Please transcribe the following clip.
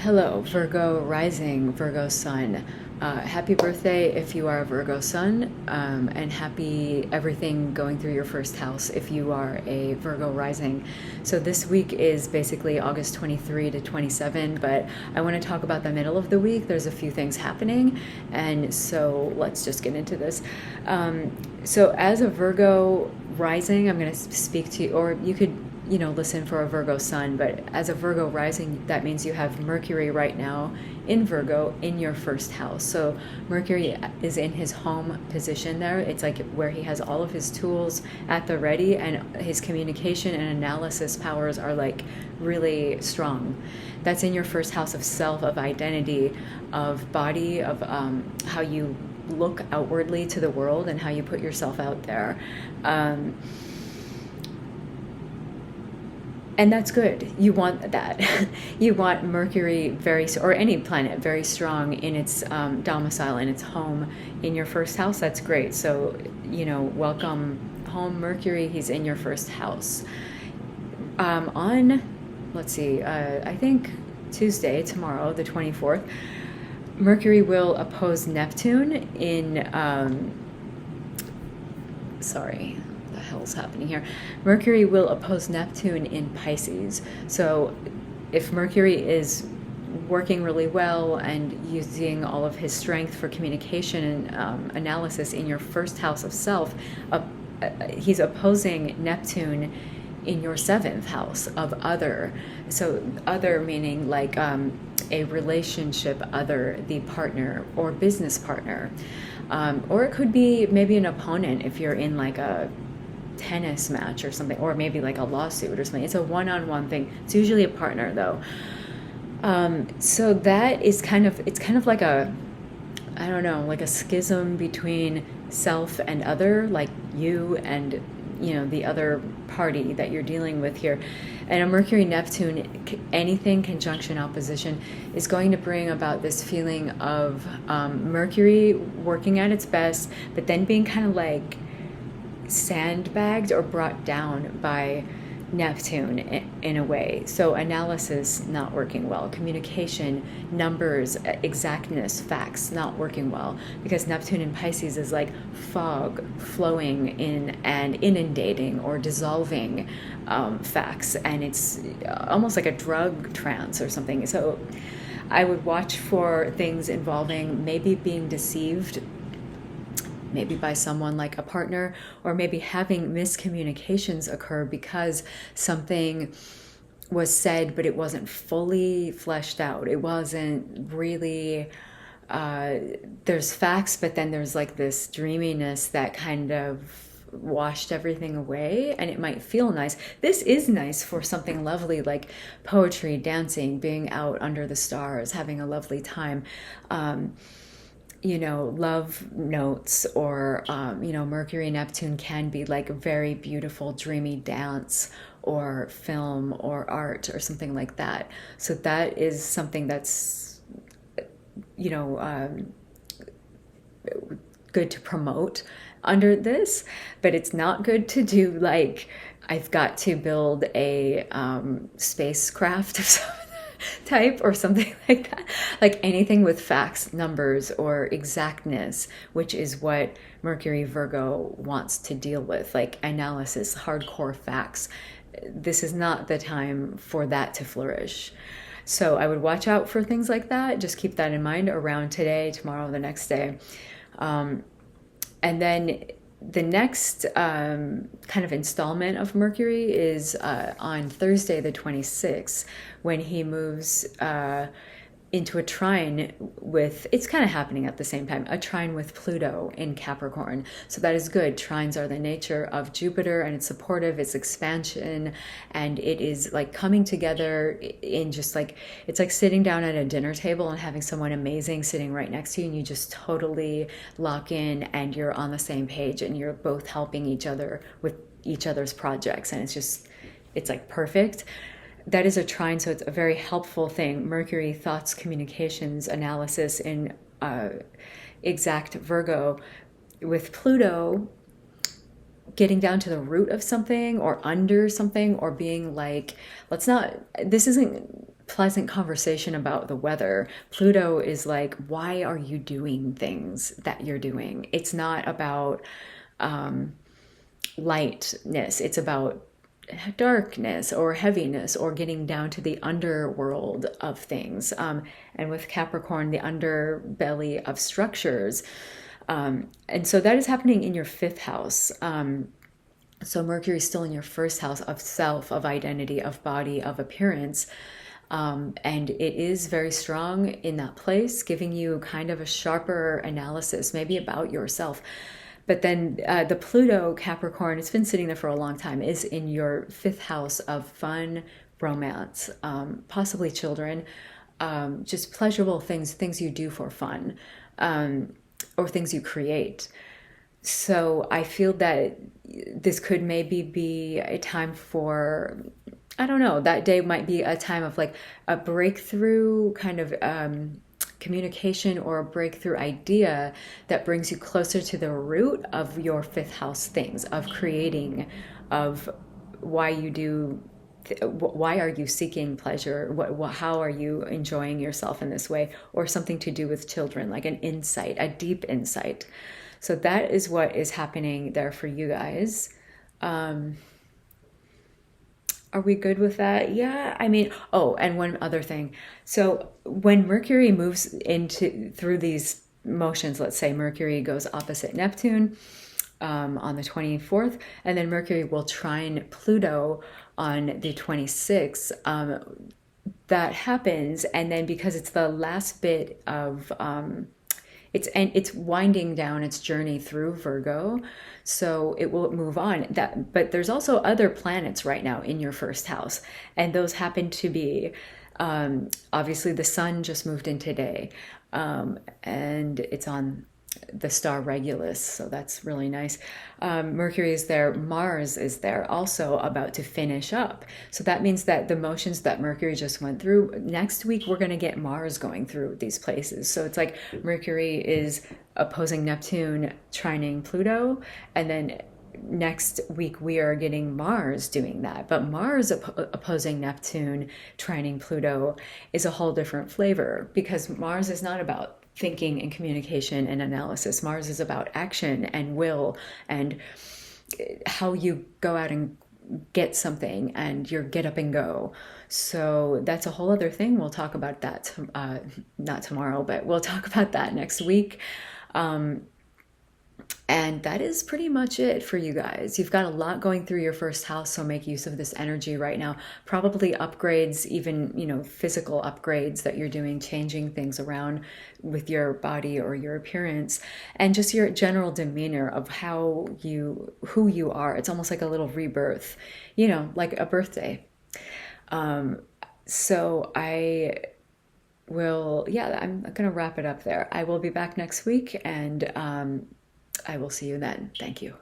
Hello, Virgo rising, Virgo sun. Happy birthday if you are a Virgo sun, and happy everything going through your first house if you are a Virgo rising. So this week is basically August 23 to 27, but I want to talk about the middle of the week. There's a few things happening, and so let's just get into this. So as a Virgo rising, I'm going to speak to you, or you could listen for a Virgo sun, but as a Virgo rising, that means you have Mercury right now in Virgo in your first house. So Mercury is in his home position there. It's like where he has all of his tools at the ready, and his communication and analysis powers are like really strong. That's in your first house of self, of identity, of body, of how you look outwardly to the world and how you put yourself out there. And that's good. You want that. You want Mercury or any planet very strong in its domicile, in its home, in your first house. That's great. So, welcome home, Mercury. He's in your first house. Let's see, I think Tuesday, tomorrow, the 24th, Mercury will oppose Neptune in, sorry, the hell's happening here? Mercury will oppose Neptune in Pisces. So if Mercury is working really well and using all of his strength for communication and analysis in your first house of self, he's opposing Neptune in your seventh house of other. So other meaning like a relationship other, the partner or business partner. Or it could be maybe an opponent if you're in like a tennis match or something, or maybe like a lawsuit or something. It's a one-on-one thing. It's usually a partner though. So that is kind of like a, I don't know, like a schism between self and other, like you and the other party that you're dealing with here. And a Mercury Neptune, anything conjunction opposition, is going to bring about this feeling of Mercury working at its best, but then being kind of like sandbagged or brought down by Neptune in a way. So analysis not working well, communication, numbers, exactness, facts not working well, because Neptune in Pisces is like fog flowing in and inundating or dissolving facts, and it's almost like a drug trance or something. So I would watch for things involving maybe being deceived, maybe by someone like a partner, or maybe having miscommunications occur because something was said but it wasn't fully fleshed out. It wasn't really, there's facts, but then there's like this dreaminess that kind of washed everything away, and it might feel nice. This is nice for something lovely like poetry, dancing, being out under the stars, having a lovely time. Love notes, or, Mercury and Neptune can be like a very beautiful, dreamy dance or film or art or something like that. So that is something that's, good to promote under this, but it's not good to do like, I've got to build a spacecraft of some type or something like that. Like anything with facts, numbers, or exactness, which is what Mercury Virgo wants to deal with, like analysis, hardcore facts. This is not the time for that to flourish. So I would watch out for things like that. Just keep that in mind around today, tomorrow, the next day. And then the next kind of installment of Mercury is on Thursday, the 26th, when he moves into a trine with, it's kind of happening at the same time, a trine with Pluto in Capricorn. So that is good. Trines are the nature of Jupiter, and it's supportive, it's expansion, and it is like coming together in just like, it's like sitting down at a dinner table and having someone amazing sitting right next to you, and you just totally lock in and you're on the same page and you're both helping each other with each other's projects, and it's like perfect. That is a trine, so it's a very helpful thing. Mercury, thoughts, communications, analysis in exact Virgo. With Pluto, getting down to the root of something or under something, or being like, this isn't pleasant conversation about the weather. Pluto is like, why are you doing things that you're doing? It's not about lightness, it's about darkness or heaviness or getting down to the underworld of things. And with Capricorn, the underbelly of structures. And so that is happening in your fifth house. So Mercury is still in your first house of self, of identity, of body, of appearance. And it is very strong in that place, giving you kind of a sharper analysis, maybe about yourself. But then the Pluto Capricorn, it's been sitting there for a long time, is in your fifth house of fun, romance, possibly children, just pleasurable things you do for fun, or things you create. So I feel that this could maybe be a time for, I don't know, that day might be a time of like a breakthrough kind of communication or a breakthrough idea that brings you closer to the root of your fifth house things, of creating, of why you do, why are you seeking pleasure, how are you enjoying yourself in this way, or something to do with children, like an insight, a deep insight. So that is what is happening there for you guys. Are we good with that? Yeah, I mean, oh, and one other thing. So when Mercury moves through these motions, let's say Mercury goes opposite Neptune on the 24th, and then Mercury will trine Pluto on the 26th. That happens, and then because it's the last bit of it's winding down its journey through Virgo, so it will move on. But there's also other planets right now in your first house, and those happen to be obviously the Sun just moved in today, and it's on the star Regulus, so that's really nice. Mercury is there, Mars is there, also about to finish up. So that means that the motions that Mercury just went through, next week we're going to get Mars going through these places. So it's like Mercury is opposing Neptune, trining Pluto, and then next week we are getting Mars doing that. But Mars opposing Neptune, trining Pluto is a whole different flavor, because Mars is not about thinking and communication and analysis. Mars is about action and will, and how you go out and get something, and your get up and go. So that's a whole other thing. We'll talk about that, not tomorrow, but we'll talk about that next week. And that is pretty much it for you guys. You've got a lot going through your first house, so make use of this energy right now. Probably upgrades, even, physical upgrades that you're doing, changing things around with your body or your appearance, and just your general demeanor of who you are. It's almost like a little rebirth, like a birthday. So I will, I'm going to wrap it up there. I will be back next week, and I will see you then. Thank you.